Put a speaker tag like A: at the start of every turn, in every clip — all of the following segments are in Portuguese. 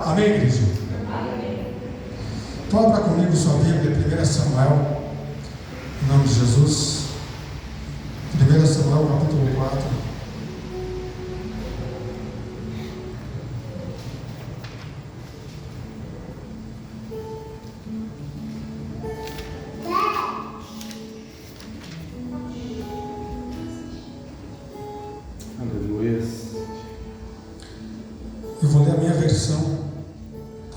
A: Amém, igreja?
B: Amém.
A: Então abra comigo sua Bíblia, 1 Samuel, em nome de Jesus. 1 Samuel, capítulo 4.
C: Aleluia.
A: Eu vou ler a minha versão,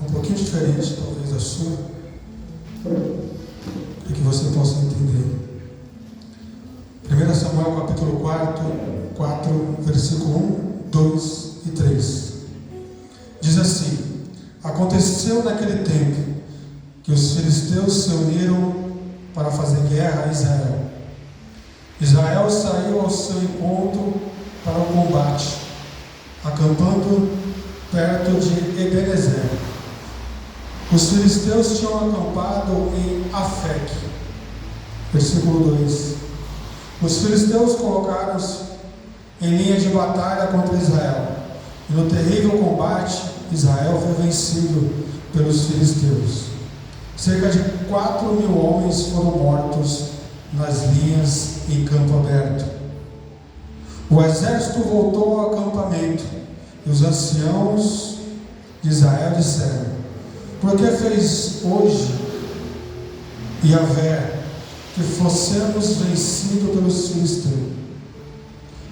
A: um pouquinho diferente, talvez, da sua, para que você possa entender. 1 Samuel, capítulo 4, versículo 1, 2 e 3. Diz assim: Aconteceu naquele tempo que os filisteus se uniram para fazer guerra a Israel. Israel saiu ao seu encontro para o combate, acampando perto de Ebenezer. Os filisteus tinham acampado em Afec. Versículo 2. Os filisteus colocaram-se em linha de batalha contra Israel, e no terrível combate Israel foi vencido pelos filisteus. Cerca de 4.000 homens foram mortos nas linhas em campo aberto. O exército voltou ao acampamento, e os anciãos de Israel disseram: Por que fez hoje Yahvé que fossemos vencidos pelos filisteus?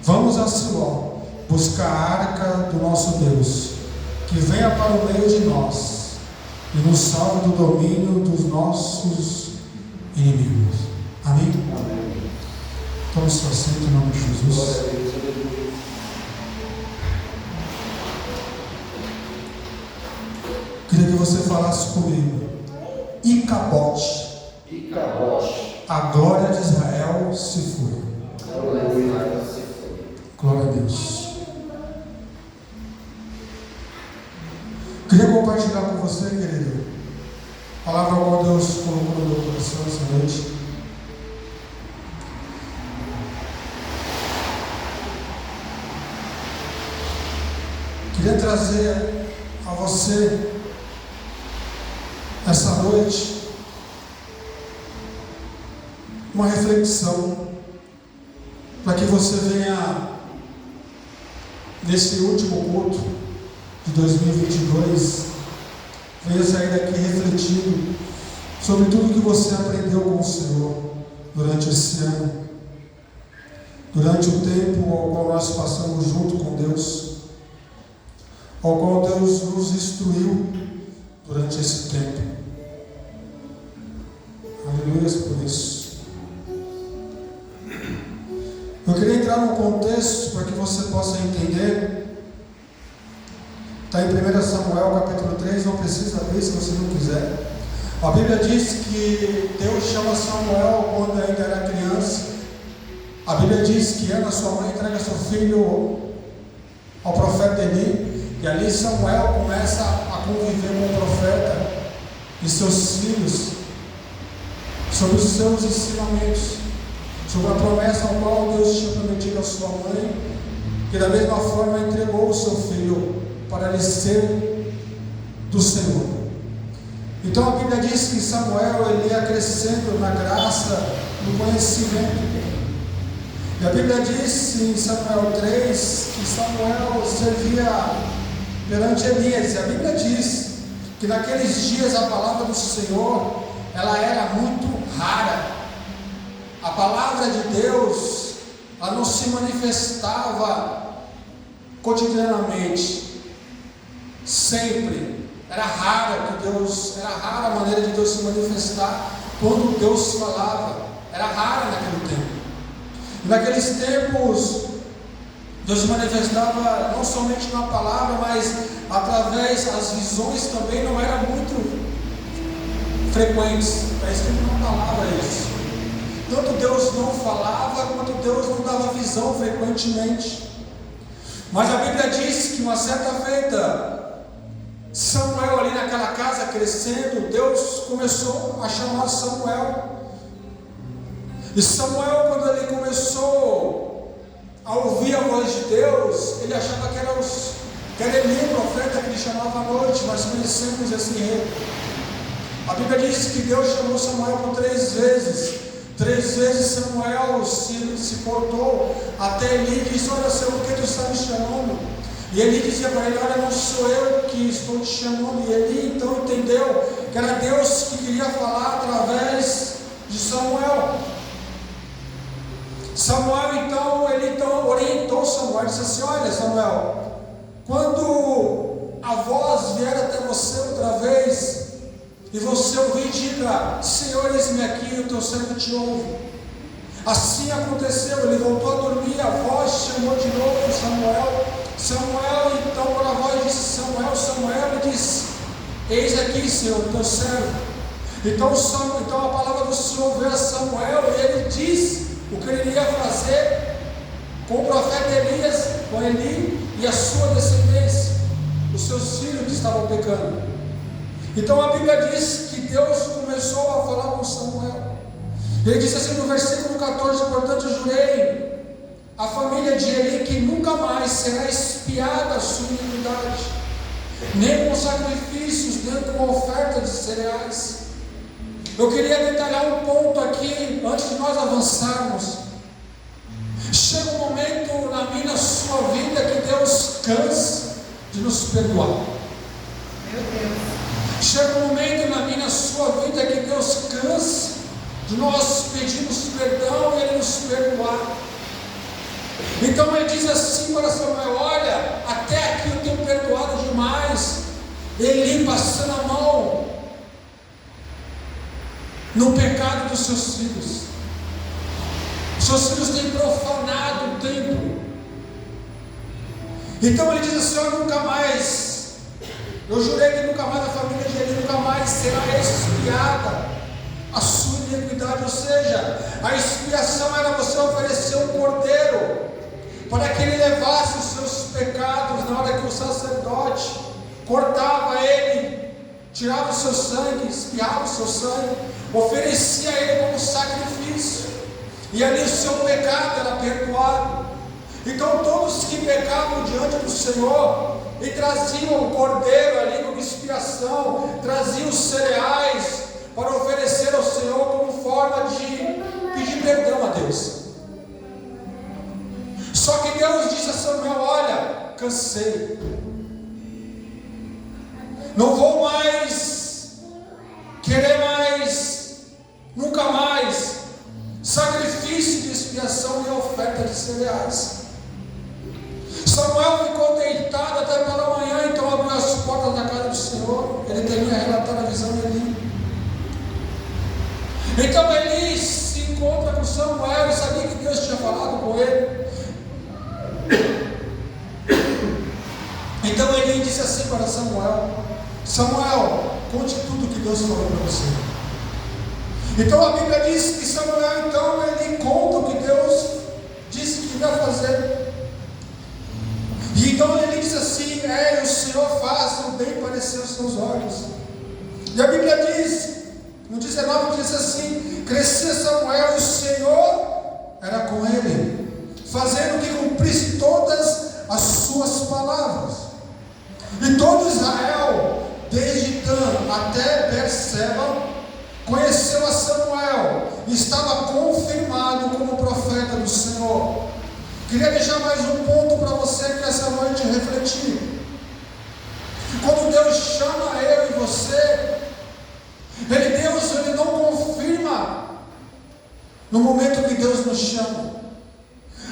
A: Vamos a Siló buscar a arca do nosso Deus, que venha para o meio de nós e nos salve do domínio dos nossos inimigos. Amém?
C: Amém.
A: Tome seu assento em nome de Jesus.
C: Glória a Deus, aleluia.
A: Queria que você falasse comigo. Icabote.
C: Icabote.
A: A glória de Israel se foi.
C: Aleluia.
A: Glória a Deus. Queria compartilhar com você, querido, a palavra qual Deus colocou no meu coração essa noite. Queria trazer a você essa noite uma reflexão para que você venha nesse último culto de 2022, venha sair daqui refletindo sobre tudo que você aprendeu com o Senhor durante esse ano, durante o tempo ao qual nós passamos junto com Deus, ao qual Deus nos instruiu durante esse tempo. Aleluia por isso. Eu queria entrar num contexto para que você possa entender. Está em 1 Samuel capítulo 3, não precisa abrir se você não quiser. A Bíblia diz que Deus chama Samuel quando ainda era criança. A Bíblia diz que Ana, sua mãe, entrega seu filho ao profeta Eli. E ali Samuel começa a conviver com o profeta e seus filhos, sobre os seus ensinamentos, sobre a promessa ao qual Deus tinha prometido à sua mãe, que da mesma forma entregou o seu filho para lhe ser do Senhor. Então a Bíblia diz que Samuel ele ia crescendo na graça, no conhecimento. E a Bíblia diz em Samuel 3 que Samuel servia perante Elias. E a Bíblia diz que naqueles dias a palavra do Senhor ela era muito rara. A palavra de Deus ela não se manifestava cotidianamente, sempre. Era rara a maneira de Deus se manifestar quando Deus falava. Era rara naquele tempo. E naqueles tempos Deus se manifestava não somente na palavra, mas através das visões também não eram muito frequentes. Está escrito na palavra isso. Tanto Deus não falava, quanto Deus não dava visão frequentemente. Mas a Bíblia diz que uma certa feita, Samuel ali naquela casa crescendo, Deus começou a chamar Samuel. E Samuel, quando ele começou a ouvir a voz de Deus, ele achava que eram os que era Eli, o profeta que ele chamava à noite. Nós conhecemos esse rei. A Bíblia diz que Deus chamou Samuel por 3 vezes. 3 vezes Samuel se portou até Eli e disse: olha, Senhor, por que tu está me chamando? E Eli dizia para ele: olha, não sou eu que estou te chamando. E Eli então entendeu que era Deus que queria falar através de Samuel. Ele então orientou Samuel, disse assim: olha, Samuel, quando a voz vier até você outra vez, e você ouvir, diga: Senhor, eis-me aqui, o teu servo te ouve. Assim aconteceu, ele voltou a dormir, a voz chamou de novo Samuel, então, quando a voz disse: Samuel, ele disse: eis aqui, Senhor, o teu servo. Então a palavra do Senhor veio a Samuel e ele disse o que ele iria fazer com o profeta Elias, com Eli e a sua descendência, os seus filhos que estavam pecando. Então a Bíblia diz que Deus começou a falar com Samuel. Ele disse assim no versículo 14: portanto jurei a família de Eli que nunca mais será expiada a sua iniquidade, nem com sacrifícios, nem com oferta de cereais. Eu queria detalhar um ponto aqui, antes de nós avançarmos. Chega um momento na minha, na sua vida, que Deus cansa de nos perdoar.
B: Meu Deus.
A: Chega um momento na minha, na sua vida, que Deus cansa de nós pedirmos perdão e Ele nos perdoar. Então Ele diz assim para Samuel: olha, até aqui eu tenho perdoado demais. Eli passando a mão no pecado dos seus filhos. Seus filhos têm profanado o templo. Então ele diz assim: eu nunca mais, eu jurei que nunca mais a família de Eli nunca mais será expiada a sua iniquidade. Ou seja, a expiação era você oferecer um cordeiro para que ele levasse os seus pecados. Na hora que o sacerdote cortava ele, tirava o seu sangue, espiava o seu sangue, oferecia a ele como sacrifício, e ali o seu pecado era perdoado. Então todos que pecavam diante do Senhor e traziam o cordeiro ali como expiação, traziam os cereais para oferecer ao Senhor como forma de pedir perdão a Deus. Só que Deus disse a Samuel: olha, cansei, não vou mais querer nunca mais sacrifício de expiação nem oferta de cereais. Samuel ficou deitado até pela manhã, então abriu as portas da casa do Senhor. Ele termina relatando a visão de Eli. Então Eli se encontra com Samuel e sabia que Deus tinha falado com ele. Então Eli disse assim para Samuel: Samuel, conte tudo que Deus falou para você. Então a Bíblia diz que Samuel, então, ele conta o que Deus disse que ia fazer. E então ele diz assim: o Senhor faz o bem parecer aos seus olhos. E a Bíblia diz, no 19, diz assim: crescia Samuel e o Senhor era com ele, fazendo que cumprisse todas as suas palavras. E todo Israel, desde Dan até Berseba, conheceu a Samuel e estava confirmado como profeta do Senhor. Queria deixar mais um ponto para você que essa noite refletir. Quando Deus chama eu e você, Deus não confirma no momento que Deus nos chama.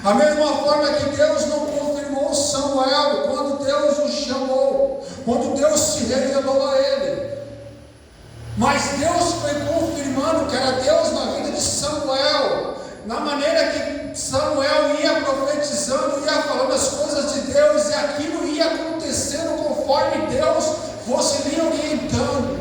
A: A mesma forma que Deus não confirmou Samuel quando Deus o chamou, quando Deus se revelou a ele. Mas Deus foi confirmando que era Deus na vida de Samuel, na maneira que Samuel ia profetizando, ia falando as coisas de Deus, e aquilo ia acontecendo conforme Deus fosse lhe orientando.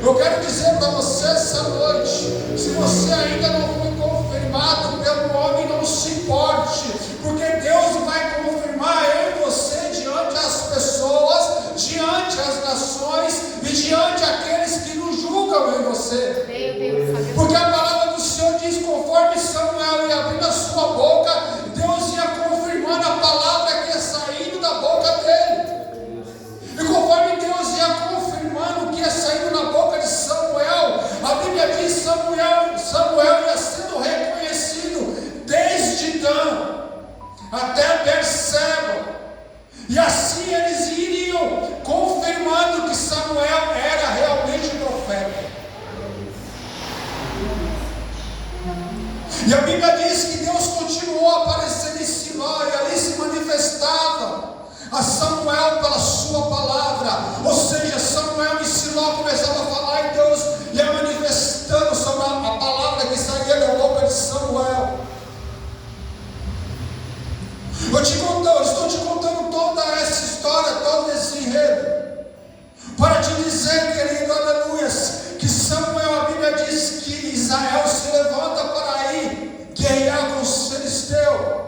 A: Eu quero dizer para você essa noite: se você ainda não foi confirmado pelo homem, não se importe, porque Deus vai confirmar eu e você diante das pessoas, diante das nações e diante aqueles que nos julgam eu e você. Porque a palavra do Senhor diz: conforme Samuel ia abrindo a sua boca, Deus ia confirmando a palavra que ia saindo da boca dele. te dizer, querido, aleluia, que Samuel, a Bíblia diz que Israel se levanta para ir guerrear com os filisteus.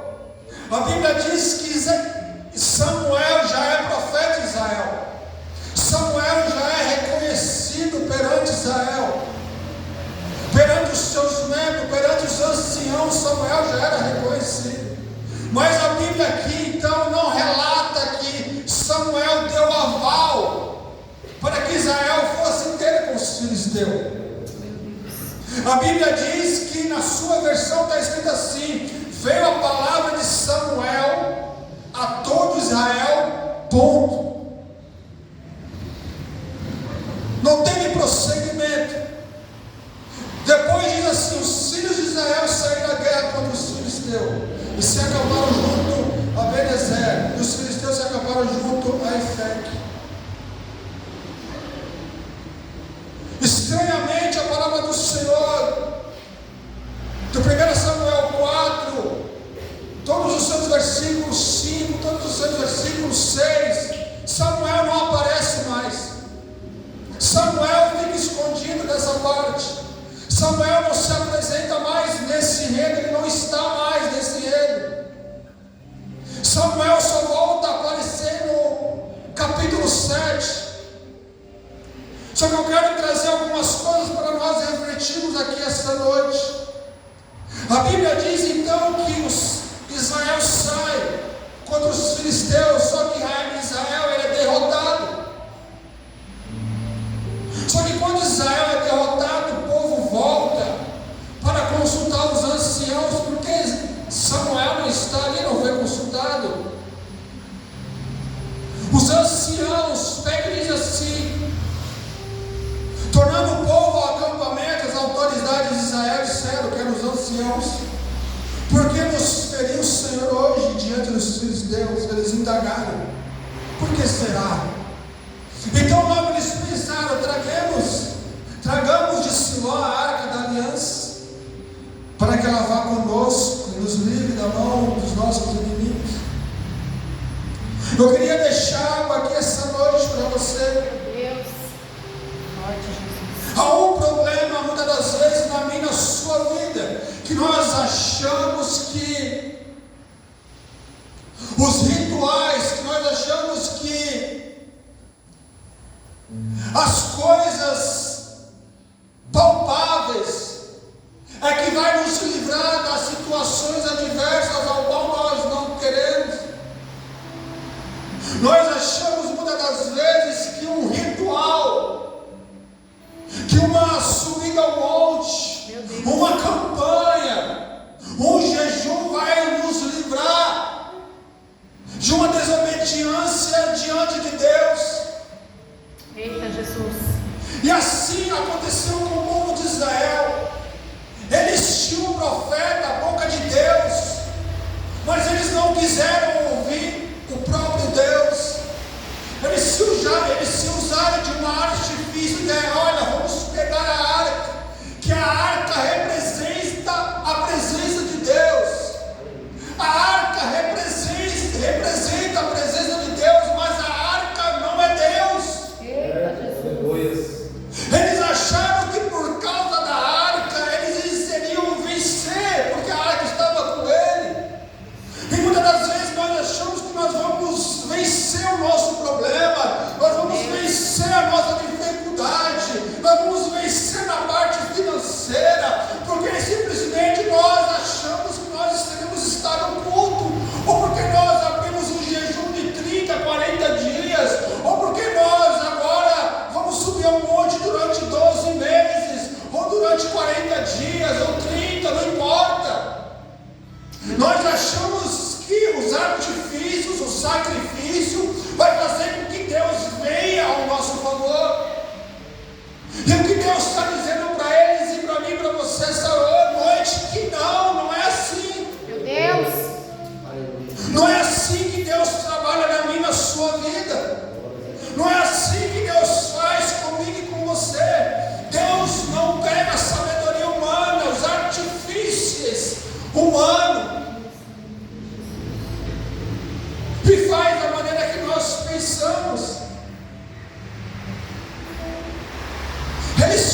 A: A Bíblia diz que Samuel já é profeta de Israel. Samuel já é reconhecido perante Israel, perante os seus membros, perante os anciãos. Samuel já era reconhecido. Mas a Bíblia aqui então não relata que Samuel deu aval para que Israel fosse ter com os filisteus. A Bíblia diz que na sua versão está escrito assim: veio a palavra de Samuel a todo Israel, ponto. Não teve prosseguimento. Depois diz assim: os filhos de Israel saíram à guerra contra os filisteus e se acamparam junto a Benezer, e os filisteus se acamparam junto a Efec. Estranhamente, a palavra do Senhor, do 1 Samuel 4, todos os seus versículos 5, todos os seus versículos 6, Samuel não aparece mais. Samuel fica escondido nessa parte. Samuel não se apresenta mais nesse enredo, ele não está mais nesse enredo. Samuel só volta a aparecer no capítulo 7. Só que eu quero trazer algumas coisas para nós refletirmos aqui esta noite. A Bíblia diz então que Israel sai contra os filisteus, só que Israel ele é derrotado. Só que quando Israel é derrotado, o povo volta para consultar os anciãos, porque Samuel não está ali, não foi consultado. Os anciãos pegam e dizem assim, tornando o povo ao acampamento, as autoridades de Israel disseram, que eram os anciãos: por que nos feriu o Senhor hoje diante dos filisteus? Eles indagaram: por que será? Então logo eles pensaram: tragamos de Siló a arca da aliança, para que ela vá conosco e nos livre da mão dos nossos inimigos. Eu queria deixar algo aqui essa noite para você.
B: Deus, forte Jesus.
A: Há um problema muitas das vezes na minha e na sua vida, que nós achamos que os rituais, que nós achamos que as coisas palpáveis é que vai nos livrar das situações adversas ao qual nós não queremos. Nós achamos muitas das vezes que um ritual, que uma subida ao monte, uma campanha, um jejum vai nos livrar de uma desobediência diante de Deus.
B: Eita Jesus.
A: E assim aconteceu com o povo de Israel. Eles tinham um profeta, a boca de Deus, mas eles não quiseram ouvir o próprio Deus. Eles se usaram de um artifício de: olha, vamos pegar a arca, que a arca representa a presença de Deus. A arca representa a presença de Deus, mas a arca não é Deus. Eles acharam que por causa da arca eles iriam vencer, porque a arca estava com ele. E muitas das vezes nós achamos que nós vamos vencer o nosso problema, nós vamos vencer a nossa dificuldade, nós vamos vencer na parte financeira, porque simplesmente nós achamos que nós teremos estar no culto, ou porque nós abrimos um jejum de 30, 40 dias, ou porque nós agora vamos subir ao monte durante 12 meses, ou durante 40 dias, ou 30, não importa. Nós achamos que os artifícios, o sacrifício vai fazer com que Deus venha ao nosso favor. E o que Deus está dizendo para eles e para mim, para você essa noite, que não é assim.
B: Meu Deus.
A: Não é assim que Deus trabalha na minha e na sua vida. Não é assim que Deus faz comigo e com você. Deus não pega a sabedoria humana, os artifícios humanos, e faz da maneira que nós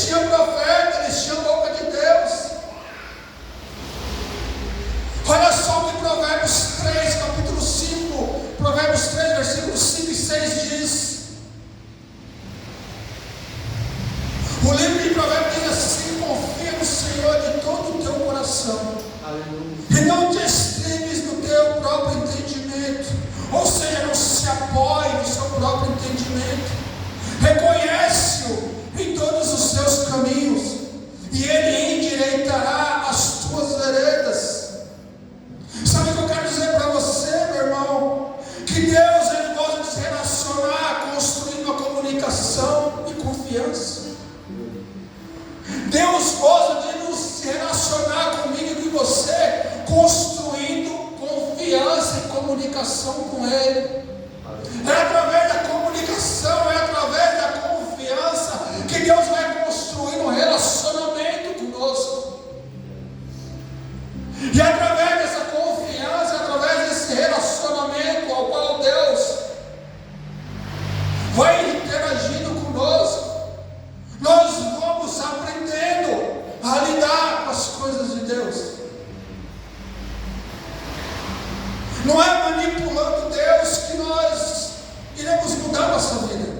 A: Eles tinham profeta, eles tinham boca de Deus. Olha só o que Provérbios 3, capítulo 5, Provérbios 3, versículos 5 e 6 diz. O livro de Provérbios diz assim: confia no Senhor de todo o teu coração.
C: Aleluia.
A: E não te extremes no teu próprio entendimento. Ou seja, não se apoie no seu próprio entendimento. Reconhece-o em todos os seus caminhos, e Ele endireitará as tuas veredas. Sabe o que eu quero dizer para você, meu irmão? Que Deus, Ele gosta de se relacionar, construindo uma comunicação e confiança. Deus gosta de nos se relacionar comigo e com você, construindo confiança e comunicação com Ele. É através da comunicação, é através da confiança que Deus vai construir um relacionamento conosco. E através dessa confiança, através desse relacionamento ao qual Deus vai interagindo conosco, nós vamos aprendendo a lidar com as coisas de Deus. Não é manipulando Deus que nós iremos mudar nossa vida.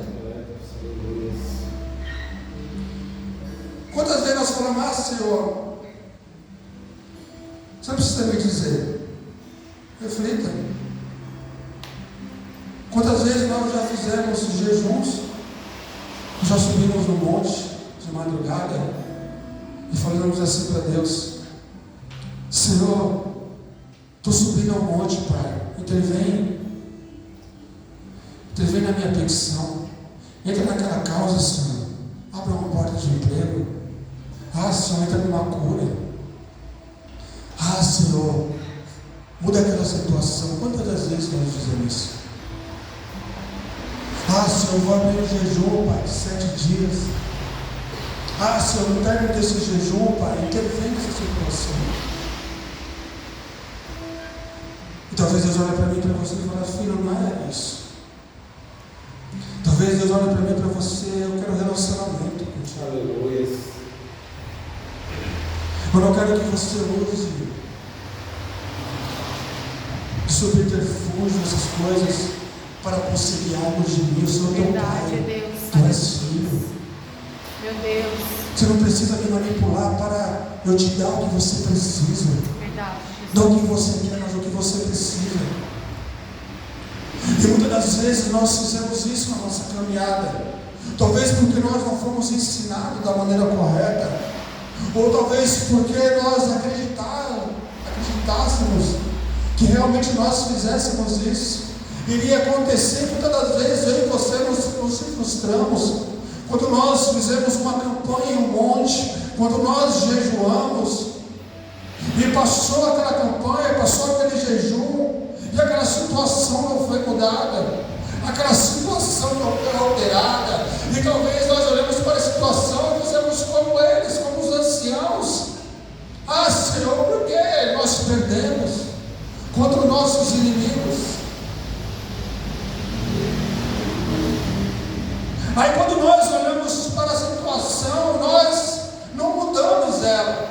A: Quantas vezes nós falamos: ah, Senhor, você não precisa me dizer. Reflita. Quantas vezes nós já fizemos jejuns, já subimos no monte de madrugada e falamos assim para Deus: Senhor, estou subindo ao monte, Pai, intervém na minha petição, entra naquela causa, Senhor, abre uma porta de emprego, Senhor, entra numa cura, Senhor, muda aquela situação. Quantas das vezes nós dizemos isso? Senhor, vou abrir um jejum, Pai, de 7 dias. Senhor, no término desse jejum, Pai, intervém nessa situação. E talvez Deus olhe para mim e para você e fale: filho, não é isso. Talvez Deus olhe para mim e para você: eu quero relacionamento contigo.
C: Aleluia.
A: Eu não quero que você use de subterfúgio, essas coisas, para conseguir algo de mim. Eu sou teu Pai.
B: Deus.
A: Tu és filho.
B: Meu Deus.
A: Você não precisa me manipular para eu te dar o que você precisa.
B: Verdade, Jesus.
A: Não o que você quer, mas o que você precisa. E muitas das vezes nós fizemos isso na nossa caminhada. Talvez porque nós não fomos ensinados da maneira correta. Ou talvez porque nós acreditássemos que realmente nós fizéssemos isso. Iria acontecer. Muitas das vezes eu e você nos frustramos. Quando nós fizemos uma campanha em um monte, quando nós jejuamos, e passou aquela campanha, passou aquele jejum, e aquela situação não foi mudada, aquela situação não foi alterada, e talvez nós olhamos para a situação e fizemos como eles, como os anciãos: Senhor, por que nós perdemos contra os nossos inimigos? Aí quando nós olhamos para a situação, nós não mudamos ela.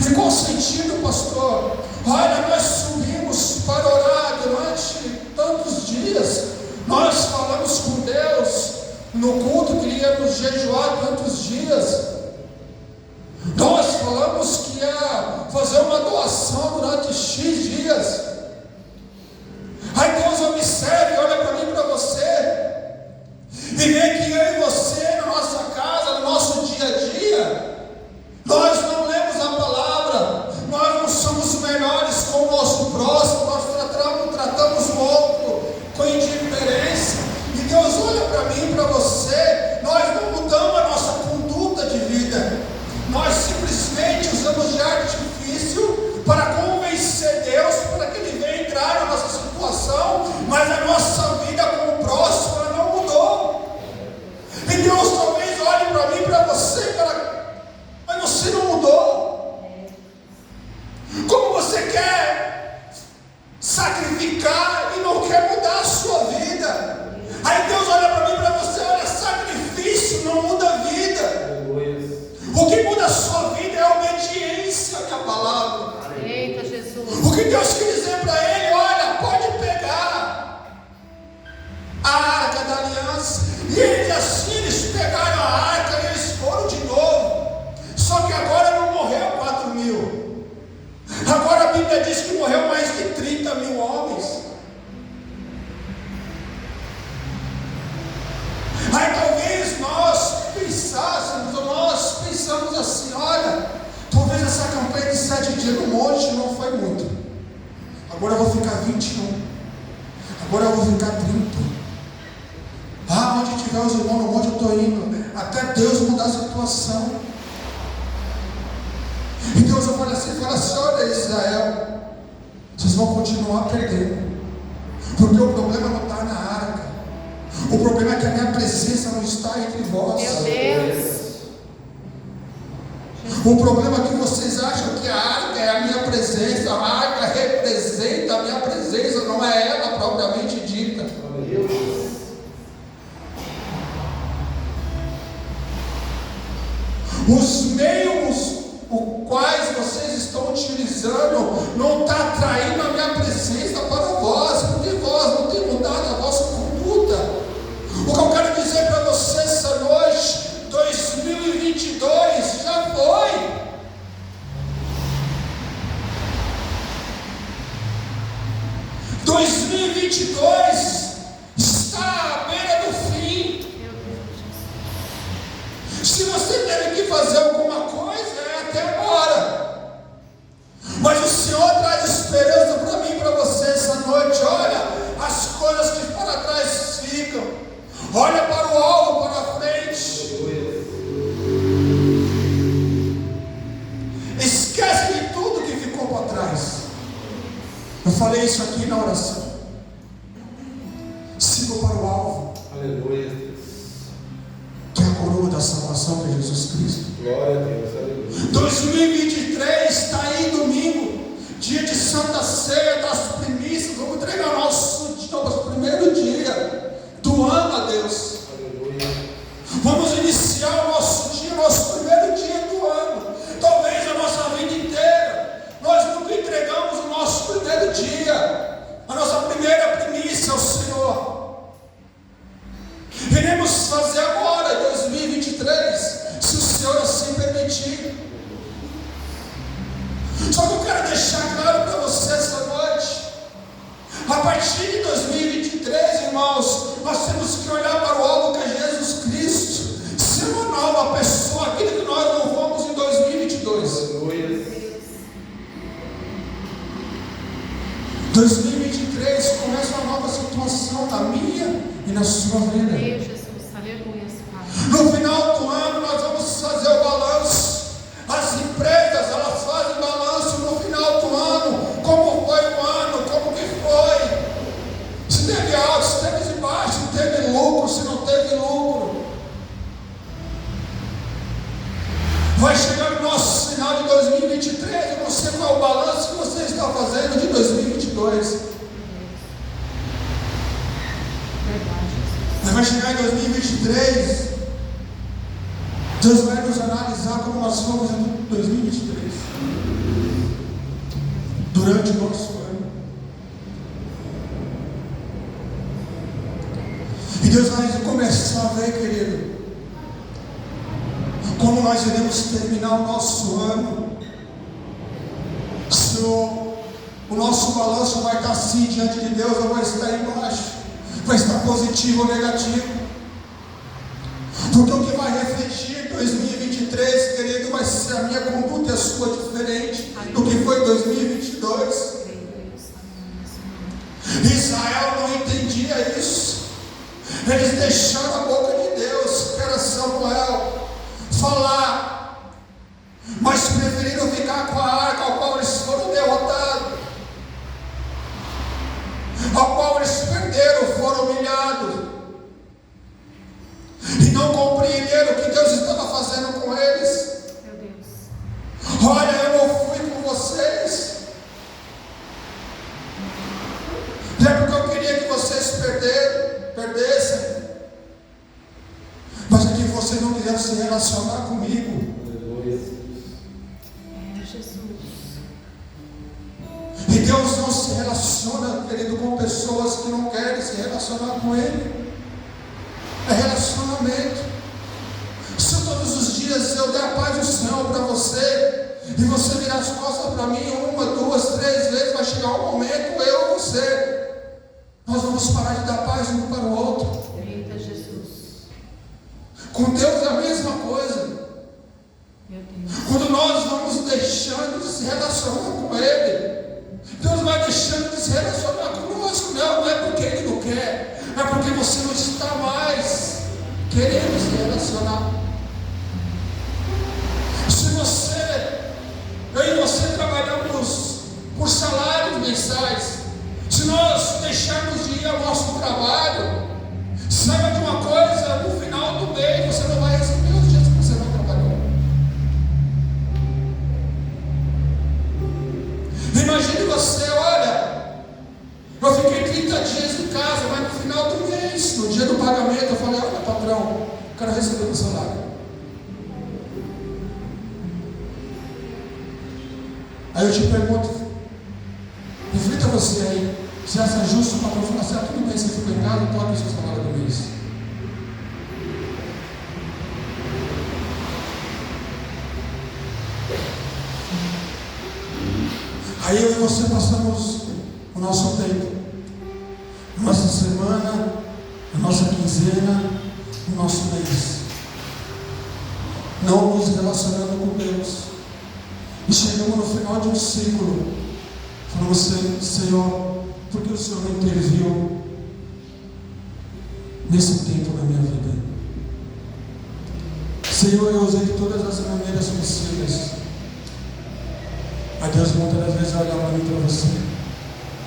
A: Em qual sentido, pastor? Olha, nós subimos para orar durante tantos dias, nós falamos com Deus no culto que iríamos jejuar tantos dias, nós falamos que ia fazer uma doação durante X dias. Aí Deus observa, olha para mim e para você, e vê que eu e você, na nossa casa, no nosso dia a dia, nós não lemos a palavra, nós não somos melhores com o nosso próximo, nós tratamos o outro com indiferença. E Deus olha para mim e para você, nós não mudamos a nossa conduta de vida, nós simplesmente usamos de artifício para convencer Deus para que Ele venha entrar na nossa situação, mas a nossa vida com o próximo ela não mudou. E Deus talvez olhe para mim e para você, mas você não mudou. Como você quer sacrificar e não quer mudar a sua vida? Aí Deus olha para mim e para você: ainda assim eles pegaram a arca e eles foram de novo. Só que agora não morreu 4.000. Agora a Bíblia diz que morreu mais de 30.000 homens. Aí talvez nós pensamos assim, olha, talvez essa campanha de 7 dias no monte não foi muito. Agora eu vou ficar 21. Agora eu vou ficar 30. Onde tiver os irmãos no monte eu estou indo. Até Deus mudar a situação. E Deus fala assim, olha Israel, vocês vão continuar perdendo. Porque o problema não está na arca. O problema é que a minha presença não está entre vós.
B: Meu Deus.
A: O problema é que vocês acham que a arca é a minha presença. A arca representa a minha presença, não é ela propriamente dita. Os meios os quais vocês estão utilizando não está atraindo a minha presença para vós, porque vós não tem mudado a vossa conduta. O que eu quero dizer para vocês essa noite, 2022 já foi. Está à beira do fim. Se você teve que fazer alguma coisa, é até agora. Mas o Senhor traz esperança para mim e para você essa noite. Olha, as coisas que para trás ficam. Olha para o alvo, para a frente. Esquece de tudo que ficou para trás. Eu falei isso aqui na oração. Siga para o alvo.
C: Aleluia.
A: Que é a coroa da salvação, que é Jesus Cristo.
C: Glória a Deus. Aleluia.
A: 2023 está aí domingo, dia de Santa Ceia, das primícias. Vamos entregar nosso primeiro dia do ano a Deus.
C: Aleluia.
A: Vamos iniciar o nosso dia, nosso primeiro dia do ano. Talvez a nossa vida inteira nós nunca entregamos o nosso primeiro dia, a nossa primeira primícia ao Senhor. Iremos fazer agora, em 2023, se o Senhor assim permitir. Só que eu quero deixar claro para você essa noite, a partir de 2023, irmãos, nós temos que olhar para o alvo que é Jesus Cristo, ser uma nova pessoa, aquilo que nós não fomos em 2022.
C: Aleluia.
A: 2023 começa uma nova situação na minha e na sua vida.
B: Meu Jesus, aleluia, Pai.
A: No final do ano nós vamos fazer o balanço. As empresas, elas fazem balanço no final do ano. Como foi o ano, como que foi. Se teve alto, se teve baixo, se teve lucro, se não teve lucro. Vai chegar o nosso final de 2023, eu não sei qual é o balanço que você está fazendo de 2022. Mas vai chegar em 2023, Deus vai nos analisar como nós fomos em 2023, durante o nosso ano. E Deus vai começar a ver, querido, como nós iremos terminar o nosso ano. Se o nosso balanço vai estar assim diante de Deus, ou vai estar embaixo, vai estar positivo ou negativo. Porque o que vai refletir em 2023, querido, vai ser a minha conduta e a sua diferente do que foi em 2022. Israel não entendia isso. Eles deixaram a boca de Deus, que era Samuel, falar, mas preferiram ficar com a arca, ao qual eles foram derrotados, ao qual eles perderam, foram humilhados, e não compreenderam o que Deus estava fazendo com eles.
B: Meu Deus.
A: Olha, eu não fui com vocês, não é porque eu queria que vocês perdessem, mas é que você não queria se relacionar comigo. E Deus não se relaciona, querido, com pessoas que não querem se relacionar com Ele. É relacionamento. momento. Se todos os dias eu der a paz do Senhor para você, e você virar as costas para mim 1, 2, 3 vezes, vai chegar um momento, eu e você, nós vamos parar de dar paz um para o outro.
B: Eita Jesus.
A: Com Deus é a mesma coisa.
B: Meu Deus.
A: Quando nós vamos deixando de se relacionar com Ele, Deus vai deixando de se relacionar conosco. Não é porque Ele não quer, é porque você não está mais querendo se relacionar. Se eu e você trabalhamos por salários mensais, se nós deixarmos de ir ao nosso trabalho, saiba de uma coisa, no final do mês você não vai receber os dias que você não trabalhou. Imagine você, olha, eu fiquei 30 dias em casa, mas no final do mês, no dia do pagamento, eu falei, olha patrão, eu quero receber meu salário. Aí eu te pergunto, reflita você aí, se acha justo o patrão falar assim, tudo bem, você ficou em casa, toque o seu salário do mês. Aí eu e você passamos o nosso tempo, a nossa semana, a nossa quinzena, o nosso mês, não nos relacionando com Deus. E chegamos no final de um ciclo, falamos, Senhor, por que o Senhor não interviu nesse tempo na minha vida? Senhor, eu usei de todas as maneiras possíveis, mas Deus muitas das vezes olha para mim e para você,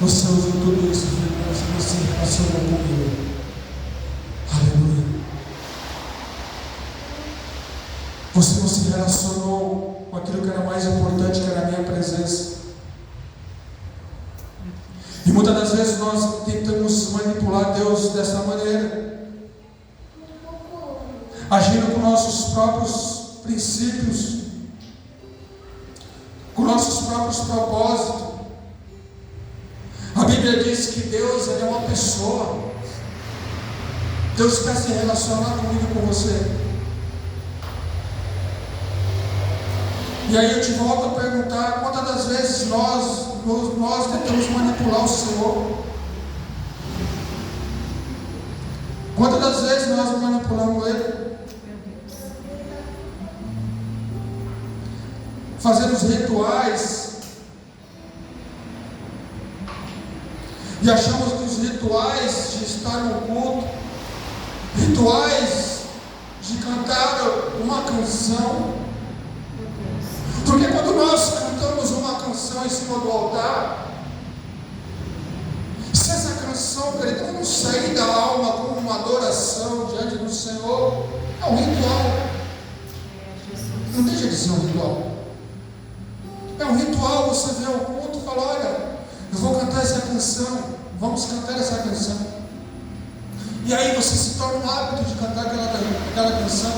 A: você usou tudo isso, filho, mas você se relacionou comigo. Aleluia. Você não se relacionou com aquilo que era mais importante, que era a minha presença. E muitas das vezes nós tentamos manipular Deus dessa maneira, agindo com nossos próprios princípios, com nossos próprios propósitos. A Bíblia diz que Deus é uma pessoa. Deus quer se relacionar comigo e com você. E aí eu te volto a perguntar, quantas das vezes nós tentamos manipular o Senhor? Quantas das vezes nós manipulamos Ele? Fazemos rituais e achamos que os rituais de estar no culto, rituais de cantar uma canção, porque quando nós cantamos uma canção em cima do altar, se essa canção, querido, não sair da alma como uma adoração diante do Senhor, é um ritual. Não deixa de ser um ritual. É um ritual, você vê o culto e fala, olha, eu vou cantar essa canção, vamos cantar essa canção. E aí você se torna um hábito de cantar aquela canção.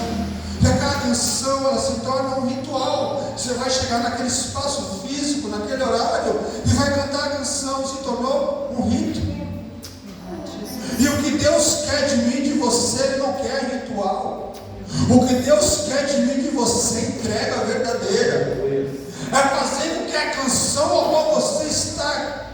A: E aquela canção, ela se torna um ritual. Você vai chegar naquele espaço físico, naquele horário, e vai cantar a canção, se tornou um rito. E o que Deus quer de mim, de você, Ele não quer ritual. O que Deus quer de mim, de você, entrega verdadeira. É fazer com que a canção a qual você está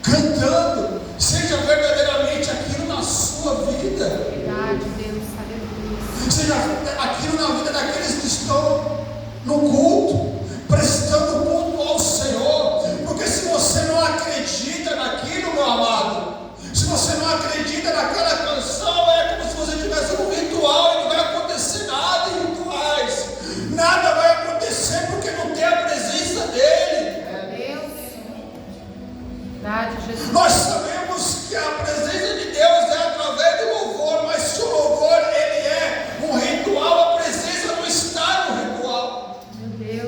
A: cantando seja verdadeiramente aquilo na sua vida.
B: Verdade, Deus, aleluia.
A: Seja aquilo na vida daqueles que estão no culto, prestando culto ao Senhor. Porque se você não acredita naquilo, meu amado, se você não acredita naquela canção, é como se você tivesse um ritual e não vai acontecer nada em rituais. Nada vai acontecer porque não tem a presença dEle.
B: Deus. Verdade, Jesus.
A: Nós sabemos que a presença de Deus é através do louvor, mas se o louvor ele é um ritual, a presença não está no ritual.
B: Meu Deus.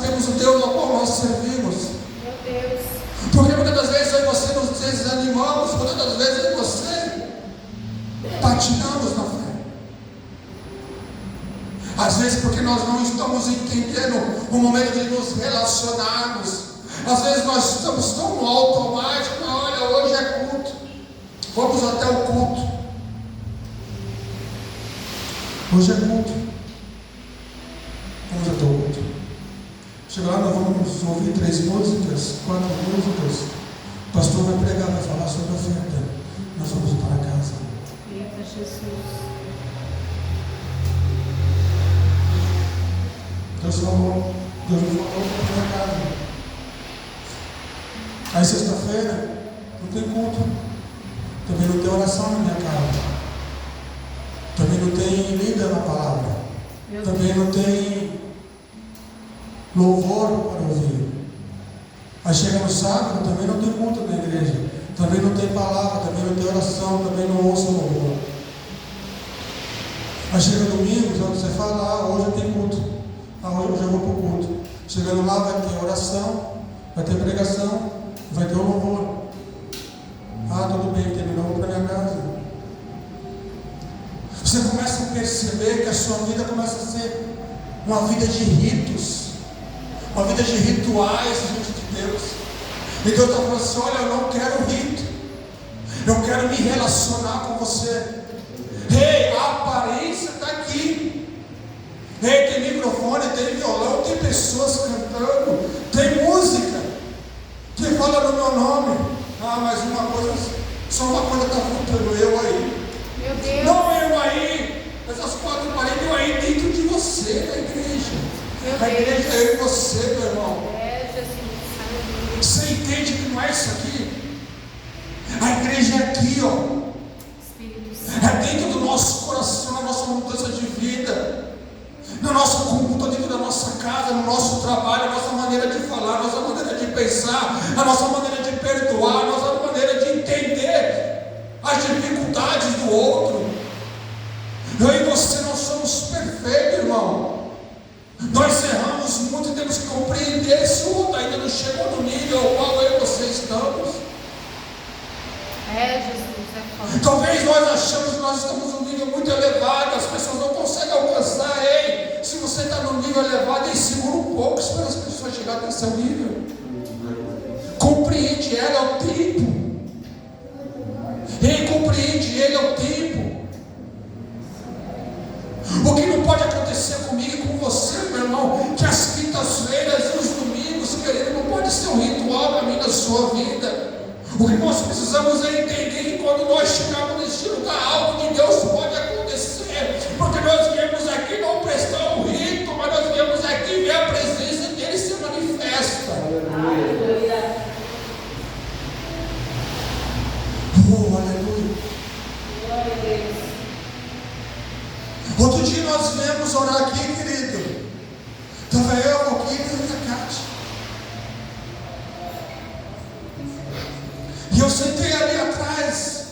A: sabemos o Deus ao qual nós servimos.
B: Meu Deus.
A: Porque muitas das vezes eu e você nos desanimamos, muitas das vezes eu e você patinamos na fé. Às vezes porque nós não estamos entendendo o momento de nos relacionarmos. Às vezes nós estamos tão no automático, olha, hoje é culto, vamos até o culto. Hoje é culto, vamos até o culto. Chega lá, nós vamos ouvir 3 músicas, 4 músicas. O pastor vai pregar, vai falar sobre a oferta. Nós vamos para casa.
B: Eita Jesus.
A: Deus falou para minha casa. Aí sexta-feira não tem culto. Também não tem oração na minha casa. Também não tem lida na palavra. Também não tem louvor para ouvir. Aí chega no sábado, também não tem culto na igreja. Também não tem palavra, também não tem oração, também não ouço louvor. Aí chega domingo, você fala, hoje tem culto. Hoje eu vou para o culto. Chegando lá vai ter oração, vai ter pregação, vai ter o louvor. Tudo bem, terminou, vou para minha casa. Você começa a perceber que a sua vida começa a ser uma vida de ritos, uma vida de rituais diante de Deus. E Deus está falando assim, olha, eu não quero rito, eu quero me relacionar com você. Ei, a aparência está aqui. Ei, tem microfone, tem violão, tem pessoas cantando, tem música que fala no meu nome. Mas uma coisa, só uma coisa está faltando, eu aí.
B: Meu Deus.
A: Não eu aí, essas 4 paredes, eu aí dentro de você, na igreja. A igreja é eu e você, meu irmão.
B: Jesus.
A: Você entende que não é isso aqui? A igreja é aqui, ó. É dentro do nosso coração, na nossa mudança de vida. Na nossa conduta dentro da nossa casa, no nosso trabalho, a nossa maneira de falar, a nossa maneira de pensar, a nossa maneira de perdoar, a nossa maneira de entender as dificuldades do outro. Eu e você não somos perfeitos, irmão. Nós erramos muito e temos que compreender se o outro ainda não chegou no nível ao qual eu e você estamos.
B: Jesus, é foda.
A: Talvez nós achamos que nós estamos num nível muito elevado, as pessoas não conseguem alcançar. Ei, se você está num nível elevado, segura um pouco, espera as pessoas chegarem até seu nível. Compreende, ela é o tempo. Ei, compreende, ele é o tempo. O que não pode acontecer comigo e com você, meu irmão, que as quintas-feiras e os domingos, querido, não pode ser um ritual para mim na sua vida. O que nós precisamos é entender que quando nós chegarmos nesse lugar, algo de Deus pode acontecer, porque nós viemos aqui não prestar um rito, mas nós viemos aqui ver a presença dele se manifesta.
B: Aleluia.
A: Aleluia.
B: Glória a Deus.
A: Outro dia nós viemos orar aqui, querido. Estava eu, a Roquinha e a Cátia. E eu sentei ali atrás.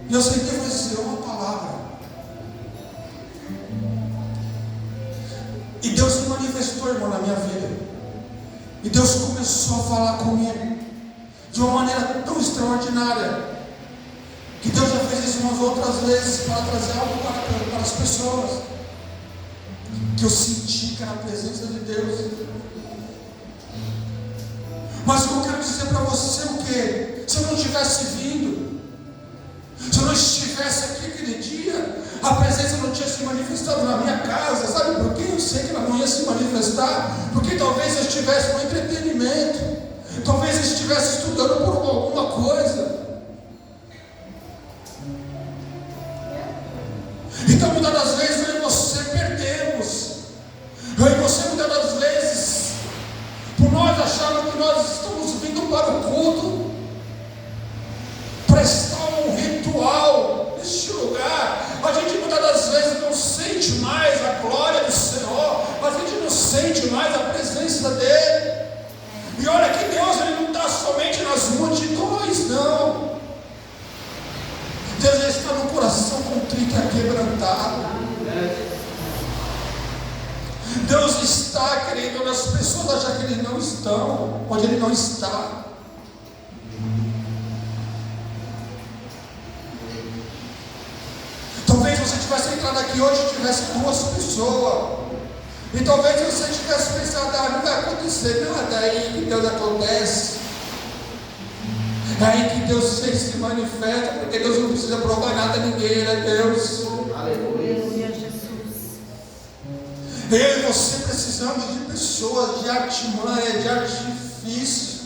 A: E eu sentei e falei assim, uma palavra. E Deus se manifestou, irmão, na minha vida. E Deus começou a falar comigo de uma maneira tão extraordinária, que Deus já fez isso umas outras vezes para trazer algo para as pessoas. Que eu senti que era a presença de Deus. Mas o que eu quero dizer para você é o quê? Se eu não tivesse vindo, se eu não estivesse aqui aquele dia, a presença não tinha se manifestado na minha casa. Sabe por quê? Eu sei que ela não ia se manifestar, porque talvez eu estivesse no entretenimento, talvez eu estivesse estudando por alguma coisa. Então muitas das vezes eu e você perdemos. Eu e você muitas das vezes, por nós acharmos que nós estamos vindo para o culto, prestar um ritual neste lugar, a gente muitas das vezes não sente mais a glória do Senhor, a gente não sente mais a presença dele. E olha que Deus, ele não está somente nas multidões, não. estão, onde Ele não está. Talvez você tivesse entrado aqui hoje e tivesse 2 pessoas. E talvez você tivesse pensado, não vai acontecer nada, é aí que Deus acontece. É aí que Deus se manifesta, porque Deus não precisa provar nada a ninguém, Ele é Deus.
B: Aleluia, Jesus.
A: Eu e você precisamos de pessoas, de artimanha, de artifício.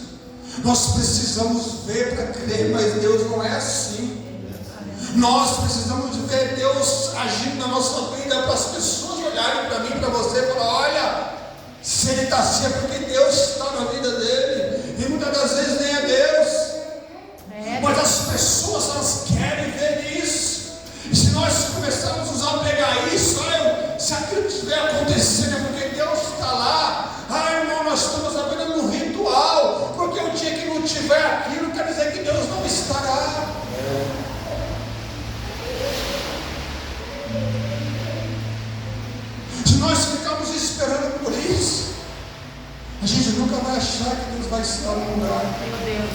A: Nós precisamos ver para crer, mas Deus não é assim. Nós precisamos de ver Deus agindo na nossa vida, para as pessoas olharem para mim, para você e falar: olha, se Ele está assim é porque Deus está na vida dele. E muitas das vezes nem é Deus. Mas as pessoas, elas querem ver isso. E se nós começarmos a nos apegar a isso, olha, se aquilo estiver acontecendo é porque Deus está lá. Irmão, nós estamos apenas num ritual. Porque o dia que não tiver aquilo, quer dizer que Deus não estará. Se nós ficarmos esperando por isso, a gente nunca vai achar que Deus vai estar no lugar.
B: Meu Deus.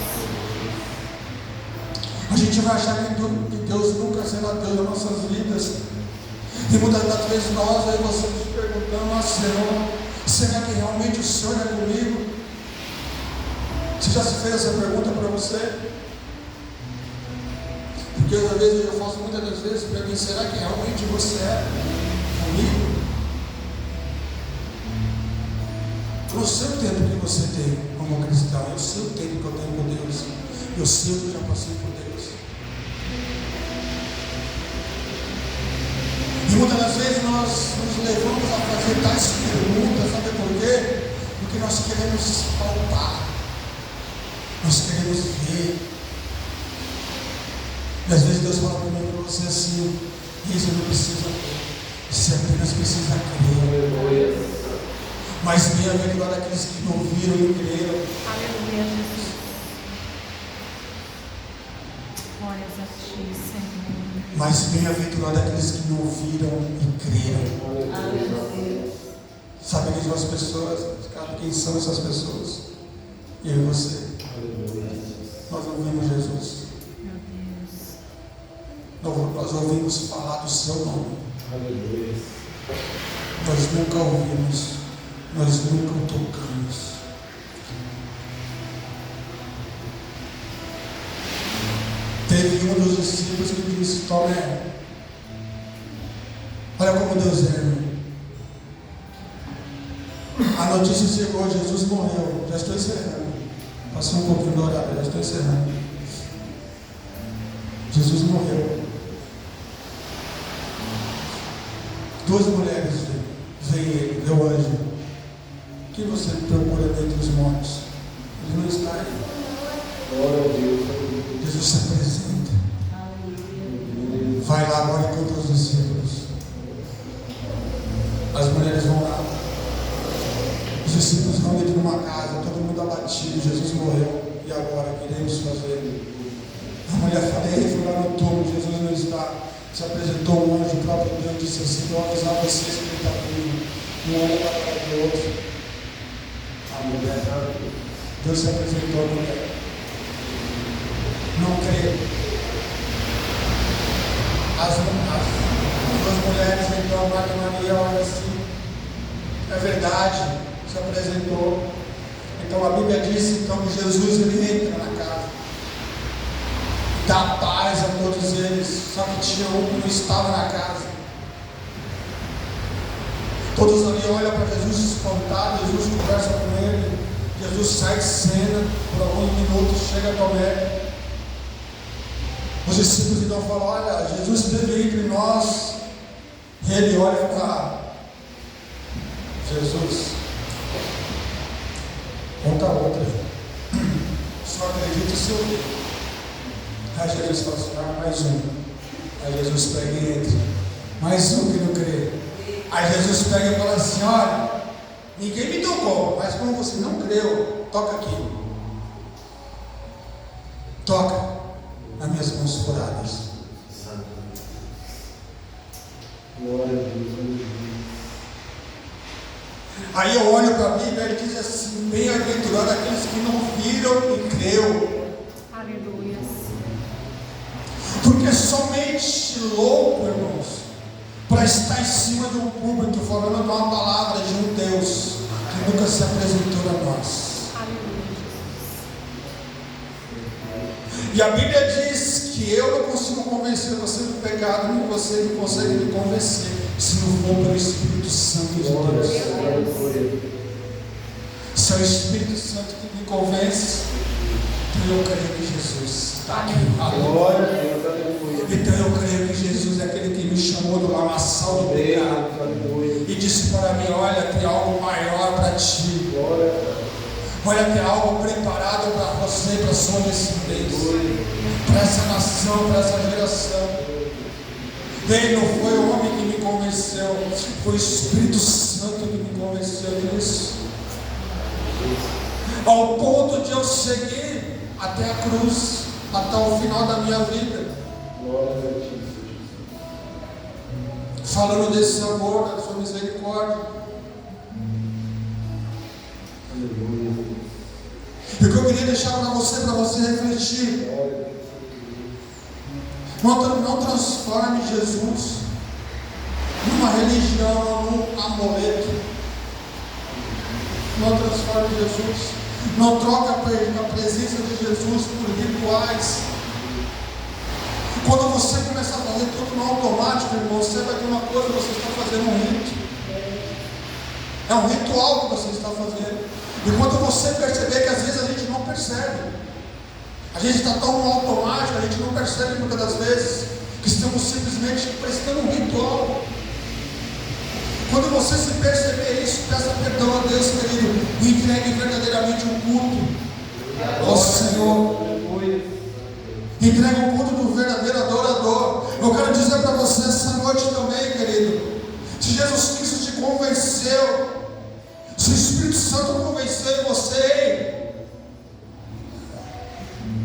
A: A gente vai achar que Deus nunca será Deus nas nossas vidas. E muitas das vezes nós, aí você nos perguntamos: Senhor, será que realmente o Senhor é comigo? Você já se fez essa pergunta para você? Porque às vezes eu faço muitas das vezes para mim: será que realmente você é comigo? Eu não sei o tempo que você tem como cristão, eu sei o tempo que eu tenho com Deus, eu sei o que eu já passei por Deus. E muitas das vezes nós nos levamos a fazer tais perguntas, sabe por quê? Porque nós queremos palpar, nós queremos ver. E às vezes Deus fala para mim e para você assim: isso não precisa ver, você apenas precisa crer. Mas bem-aventurado aqueles que não viram e creram.
B: Aleluia, Jesus. Glórias a Ti, Senhor.
A: Mas bem-aventurado aqueles que não viram e creram.
B: Aleluia.
A: Sabe quem são as pessoas? Sabe quem são essas pessoas? Eu e você. Nós não vimos Jesus.
B: Meu Deus.
A: Nós ouvimos falar do seu nome. Nós nunca ouvimos. Nós nunca o tocamos. Teve um dos discípulos que disse: Tomé, olha como Deus é, irmão. A notícia chegou: Jesus morreu. Já estou encerrando. Passou um pouquinho do horário, já estou encerrando. Jesus morreu. 2 mulheres veem ele, vê o anjo. O que você procura dentre os mortos? Ele não está aí. Jesus se apresenta. Vai lá agora e conta os discípulos. As mulheres vão lá. Os discípulos vão dentro de uma casa, todo mundo abatido. Jesus morreu. E agora, queremos fazer? A mulher fala: ele foi lá no túmulo, Jesus não está. Se apresentou um anjo, o próprio Deus disse assim: eu vou avisar vocês que ele está vivo. Um olho para a cara do outro. A mulher, Deus se apresentou à mulher. Não creio. As 2 mulheres, então, Marta e Maria, olha assim: é verdade, se apresentou. Então a Bíblia diz então, que Jesus ele entra na casa, dá paz a todos eles. Só que tinha um que não estava na casa. Todos ali olham para Jesus espantado. Jesus conversa com ele. Jesus sai de cena por alguns minutos. Chega Tomé. Os discípulos então falam: olha, Jesus esteve entre nós. E ele olha e fala: Jesus, conta outra. Só acredito se eu ver. Aí Jesus fala assim: mais um. Aí Jesus pega e entra. Mais um que não crê. Aí Jesus pega e fala assim: olha, ninguém me tocou, mas como você não creu, toca aqui. Toca nas minhas mãos furadas. Aí eu olho para a Bíblia e diz assim: bem-aventurado aqueles que não viram e creu.
B: Aleluia.
A: Porque somente louco, irmãos, para estar em cima de um púlpito falando de uma palavra de um Deus que nunca se apresentou a nós. E a Bíblia diz que eu não consigo convencer você do pecado, nem você não consegue me convencer, se não for pelo Espírito Santo de Deus. Se é o Espírito Santo que me convence, então eu creio que Jesus está aqui. Então eu creio que Jesus é aquele que me chamou do lamaçal do pecado e disse para mim: olha, tem algo maior para ti. Olha, tem algo preparado para você, para a sua descendência, para essa nação, para essa geração. Ele não foi o homem que me convenceu, foi o Espírito Santo que me convenceu disso. Ao ponto de eu seguir até a cruz, até o final da minha vida, falando desse amor, da sua misericórdia. E o que eu queria deixar para você refletir: não transforme Jesus numa religião, num amuleto. Não transforme Jesus. Não troque a presença de Jesus por rituais. Quando você começar a fazer tudo no automático, irmão, você vai ter uma coisa: você está fazendo um rito. É um ritual que você está fazendo. E quando você perceber, que às vezes a gente não percebe, a gente está tão no automático, a gente não percebe muitas das vezes que estamos simplesmente prestando um ritual. Quando você se perceber isso, peça perdão a Deus, querido, e entregue verdadeiramente um culto ao Senhor. Entregue um culto do verdadeiro adorador. Eu quero dizer para você essa noite também, querido: se Jesus Cristo te convenceu, se o Espírito Santo convenceu você,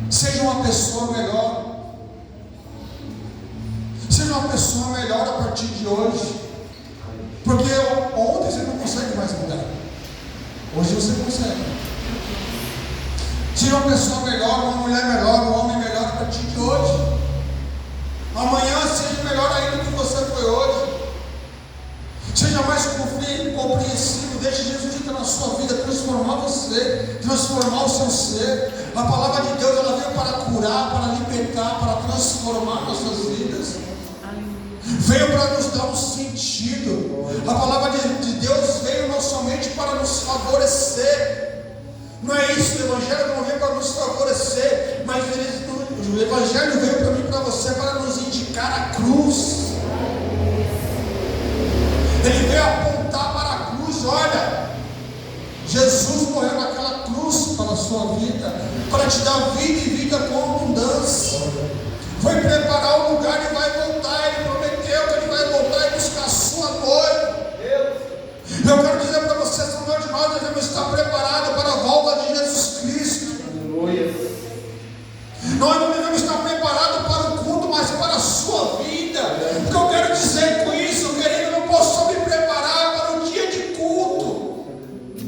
A: seja uma pessoa melhor. Seja uma pessoa melhor a partir de hoje. Porque ontem você não consegue mais mudar. Hoje você consegue. Seja uma pessoa melhor, uma mulher melhor, um homem melhor a partir de hoje. Amanhã seja melhor ainda do que você foi hoje. Seja mais compreensivo. Deixe Jesus entrar na sua vida, transformar você, transformar o seu ser. A palavra de Deus, ela veio para curar, para libertar, para transformar nossas vidas. Veio para nos dar um sentido. A palavra de Deus veio não somente para nos favorecer. Não é isso, o Evangelho não veio para nos favorecer, mas o Evangelho veio para mim e para você para nos indicar a cruz. Ele veio apontar para a cruz. Olha, Jesus morreu naquela cruz para a sua vida, para te dar vida e vida com abundância. Foi preparar o lugar e vai voltar. Ele prometeu que ele vai voltar e buscar a sua noiva. Eu quero dizer para você essa noite: nós devemos estar preparados para a volta de Jesus Cristo. Nós não devemos estar preparados para o culto, mas para a sua vida. O que eu quero dizer com isso, querido, eu não posso me preparar para o dia de culto.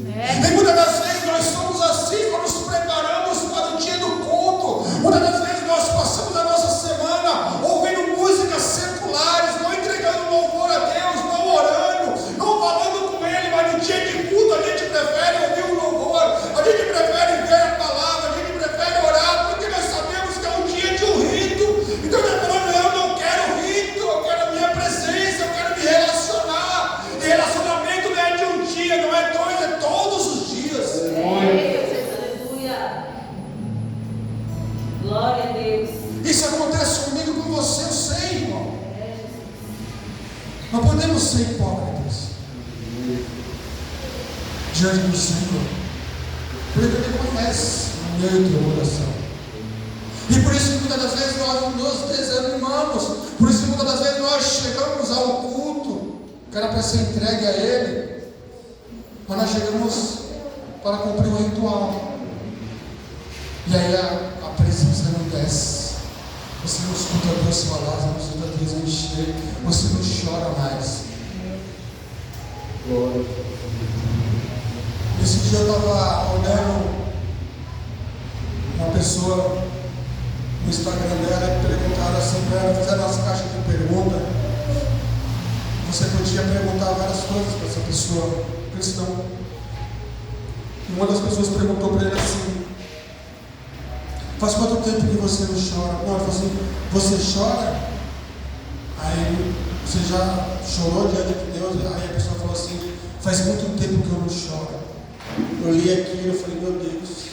A: E muitas das vezes nós somos assim, nós nos preparamos para o dia do culto. Muitas das vezes nós passamos a nossa semana ouvindo músicas seculares, não entregando louvor a Deus, não orando, não falando com Ele, mas no dia de culto a gente prefere ouvir o louvor, a gente prefere ver a palavra, a gente prefere orar, porque nós sabemos que é um dia de um rito. Então nós falamos: eu não quero rito, eu quero a minha presença, eu quero me relacionar. E relacionamento não é de um dia, não é dois, é todos os dias.
D: Aleluia. Glória a Deus.
A: Isso acontece comigo, com você, eu sei, irmão. Não podemos ser hipócritas diante do Senhor, porque Ele conhece o meu e o teu coração. E por isso que muitas das vezes nós nos desanimamos. Por isso que muitas das vezes nós chegamos ao culto que era para ser entregue a Ele, mas nós chegamos para cumprir um ritual. E aí a presença não desce. Você não escuta Deus falar, você não escuta Deus encher, você não chora mais. Esse dia eu estava olhando uma pessoa no Instagram dela e perguntaram assim para ela, fizeram as caixas de pergunta. Você podia perguntar várias coisas para essa pessoa cristã. E uma das pessoas perguntou para ele assim: faz quanto tempo que você não chora? Não, ele falou assim: você chora? Aí você já chorou diante de Deus? Aí a pessoa falou assim: faz muito tempo que eu não choro. Eu li aquilo e eu falei: meu Deus.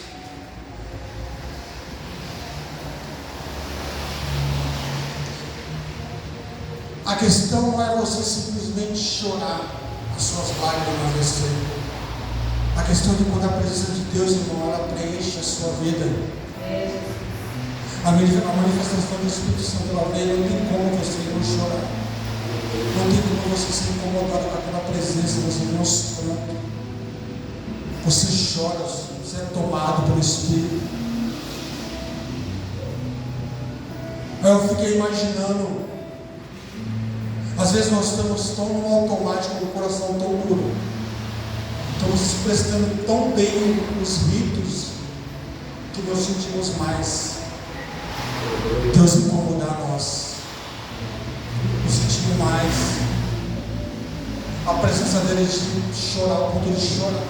A: A questão não é você simplesmente chorar, as suas lágrimas descer. A questão é que quando a presença de Deus, irmão, ela preenche a sua vida. A manifestação do Espírito Santo, ela vem, não tem como você não chorar. Não tem como você ser incomodado com aquela presença, você não se pranto. Você chora, você é tomado pelo Espírito. Aí eu fiquei imaginando, às vezes nós estamos tão no automático, com o coração tão duro, estamos prestando tão bem os ritos, que nós sentimos mais Deus incomodar nós. Nós sentimos mais a presença dele de chorar, ao ponto de chorar.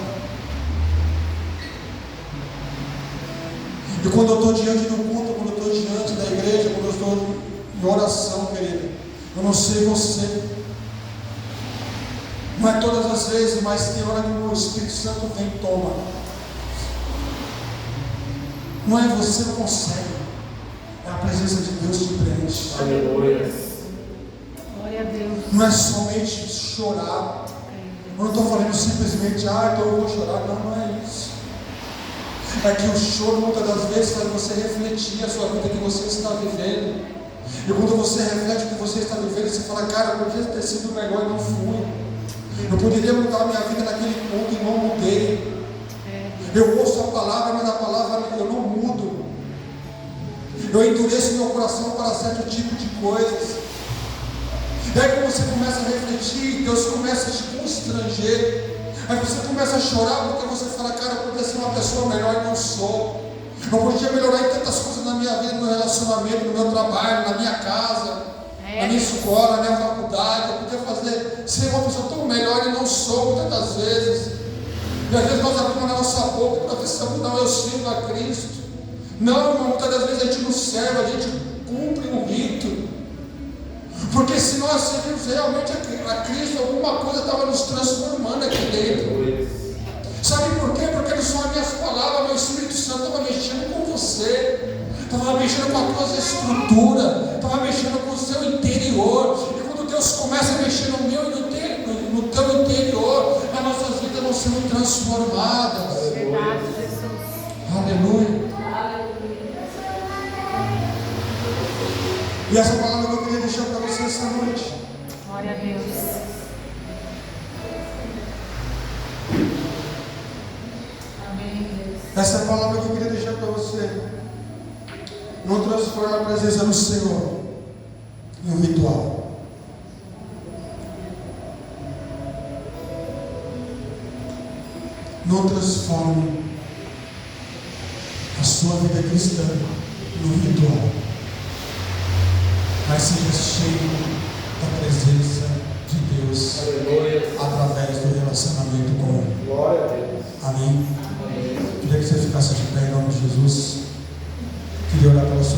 A: E quando eu estou diante do culto, quando eu estou diante da igreja, quando eu estou em oração, querido, eu não sei você, não é todas as vezes, mas tem hora que o Espírito Santo vem e toma. Não é você que consegue, é a presença de Deus que preenche.
C: Aleluia.
B: Glória a Deus.
A: Não é somente chorar. Eu não estou falando simplesmente, então eu vou chorar. Não, não é isso. É que o choro muitas das vezes faz você refletir a sua vida que você está vivendo. E quando você reflete o que você está vivendo, você fala: cara, eu podia ter sido melhor e não fui. Eu poderia mudar a minha vida naquele ponto e não mudei. Eu ouço a palavra, mas a palavra eu não mudo. Eu endureço meu coração para certo tipo de coisas. Daí quando você começa a refletir, Deus começa a te constranger. Aí você começa a chorar porque você fala: cara, eu podia ser uma pessoa melhor e não sou. Eu podia melhorar em tantas coisas na minha vida, no meu relacionamento, no meu trabalho, na minha casa, na minha escola, na minha faculdade. Eu podia ser uma pessoa tão melhor e não sou muitas vezes. E às vezes nós abrimos a nossa boca para pensar: não, eu sirvo a Cristo. Não, irmão, muitas das vezes a gente não serve, a gente cumpre um rito. Porque se nós servimos realmente a Cristo, alguma coisa estava nos transformando aqui dentro. Sabe por quê? Porque não são as minhas palavras, meu Espírito Santo estava mexendo com você, estava mexendo com a tua estrutura, estava mexendo com o seu interior. E quando Deus começa a mexer no meu e no teu interior, as nossas vidas vão sendo transformadas.
B: Verdade, Jesus.
A: Aleluia. E essa palavra que eu queria deixar para você essa noite.
B: Glória a Deus. Amém, Deus.
A: Essa palavra que eu queria deixar para você. Não transforma a presença do Senhor em um ritual. Não transforme a sua vida cristã num ritual. Mas seja cheio da presença de Deus.
C: Aleluia.
A: Através do relacionamento com Ele.
C: Glória a Deus.
A: Amém?
C: Amém.
A: Queria que você ficasse de pé em nome de Jesus. Queria orar pela sua